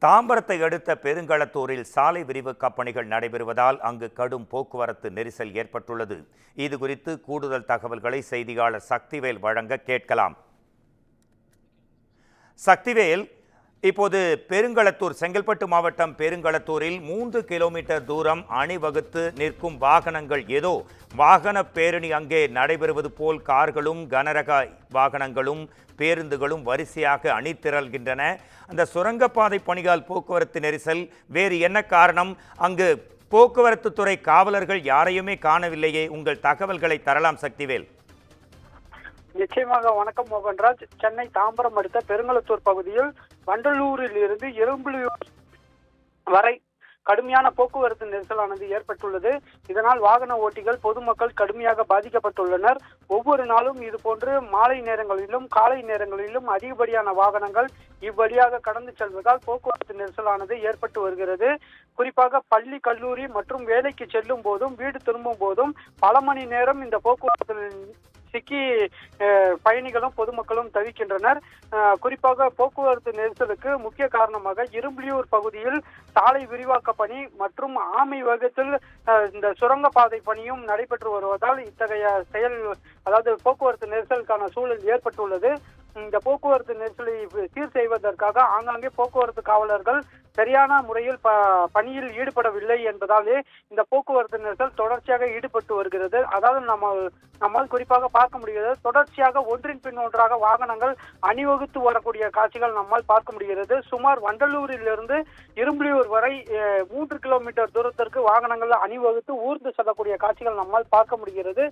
தாம்பரத்தை அடுத்த பெருங்களத்தூரில் சாலை விரிவாக்க பணிகள் நடைபெறுவதால் அங்கு கடும் போக்குவரத்து நெரிசல் ஏற்பட்டுள்ளது. இது குறித்து கூடுதல் தகவல்களை செய்தியாளர் சக்திவேல் வழங்க கேட்கலாம். சக்திவேல், இப்போது பெருங்களத்தூர், செங்கல்பட்டு மாவட்டம் பெருங்களத்தூரில் 3 கிலோமீட்டர் தூரம் அணிவகுத்து நிற்கும் வாகனங்கள், ஏதோ வாகன பேரணி அங்கே நடைபெறுவது போல் கார்களும் கனரக வாகனங்களும் பேருந்துகளும் வரிசையாக அணிதிரள்கின்றன. அந்த சுரங்கப்பாதை பணியால் போக்குவரத்து நெரிசல், வேறு என்ன காரணம்? அங்கு போக்குவரத்து துறை காவலர்கள் யாரையுமே காணவில்லையே. உங்கள் தகவல்களை தரலாம் சக்திவேல். நிச்சயமாக. வணக்கம் மோகன்ராஜ். சென்னை தாம்பரம் அடுத்த பெருங்களத்தூர் பகுதியில் வண்டலூரில் இருந்து இரும்புலியூர் வரை கடுமையான போக்குவரத்து நெரிசலானது ஏற்பட்டுள்ளது. இதனால் வாகன ஓட்டிகள், பொதுமக்கள் கடுமையாக பாதிக்கப்பட்டுள்ளனர். ஒவ்வொரு நாளும் இது போன்று மாலை நேரங்களிலும் காலை நேரங்களிலும் அதிகப்படியான வாகனங்கள் இவ்வழியாக கடந்து செல்வதால் போக்குவரத்து நெரிசலானது ஏற்பட்டு வருகிறது. குறிப்பாக பள்ளி, கல்லூரி மற்றும் வேலைக்கு செல்லும் போதும் வீடு திரும்பும் போதும் பல மணி நேரம் இந்த போக்குவரத்து சிக்கி பயணிகளும் பொதுமக்களும் தவிக்கின்றனர். குறிப்பாக போக்குவரத்து நெரிசலுக்கு முக்கிய காரணமாக இரும்புலியூர் பகுதியில் சாலை விரிவாக்க பணி மற்றும் ஆமை வேகத்தில் இந்த சுரங்கப்பாதை பணியும் நடைபெற்று வருவதால் இத்தகைய செயல், அதாவது போக்குவரத்து நெரிசலுக்கான சூழல் ஏற்பட்டுள்ளது. இந்த போக்குவரத்து நெரிசலை சீர் செய்வதற்காக ஆங்காங்கே போக்குவரத்து காவலர்கள் சரியான முறையில் பணியில் ஈடுபடவில்லை என்பதாலே இந்த போக்குவரத்து நெரிசல் தொடர்ச்சியாக ஈடுபட்டு வருகிறது. அதாவது நம்மால் குறிப்பாக பார்க்க முடிகிறது, தொடர்ச்சியாக ஒன்றின் பின் ஒன்றாக வாகனங்கள் அணிவகுத்து வரக்கூடிய காட்சிகள் நம்மால் பார்க்க முடிகிறது. சுமார் வண்டலூரில் இருந்து இரும்புலியூர் வரை 3 கிலோமீட்டர் தூரத்திற்கு வாகனங்கள் அணிவகுத்து ஊர்ந்து செல்லக்கூடிய காட்சிகள் நம்மால் பார்க்க முடிகிறது.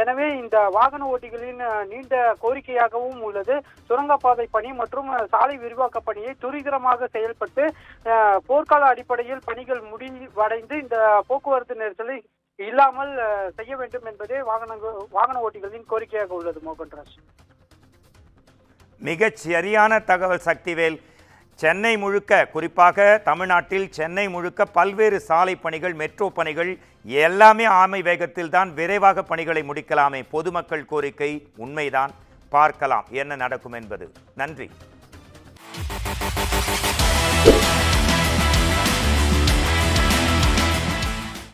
எனவே இந்த வாகன ஓட்டிகளின் நீண்ட கோரிக்கையாகவும் உள்ளது, சுரங்கப்பாதை பணி மற்றும் சாலை விரிவாக்க பணியை துரிதமாக செயல்பட்டு போர்க்கால அடிப்படையில் பணிகள் முடிவடைந்து இந்த போக்குவரத்து நெரிசலை இல்லாமல் செய்ய வேண்டும் என்பதே வாகன ஓட்டிகளின் கோரிக்கையாக உள்ளது. மோகன்ராஜ், மிகச் சரியான தகவல் சக்திவேல். சென்னை முழுக்க, குறிப்பாக தமிழ்நாட்டில் சென்னை முழுக்க பல்வேறு சாலை பணிகள், மெட்ரோ பணிகள் எல்லாமே ஆமை வேகத்தில் தான். விரைவாக பணிகளை முடிக்கலாமே. பொதுமக்கள் கோரிக்கை உண்மைதான். பார்க்கலாம் என்ன நடக்கும் என்பது. நன்றி.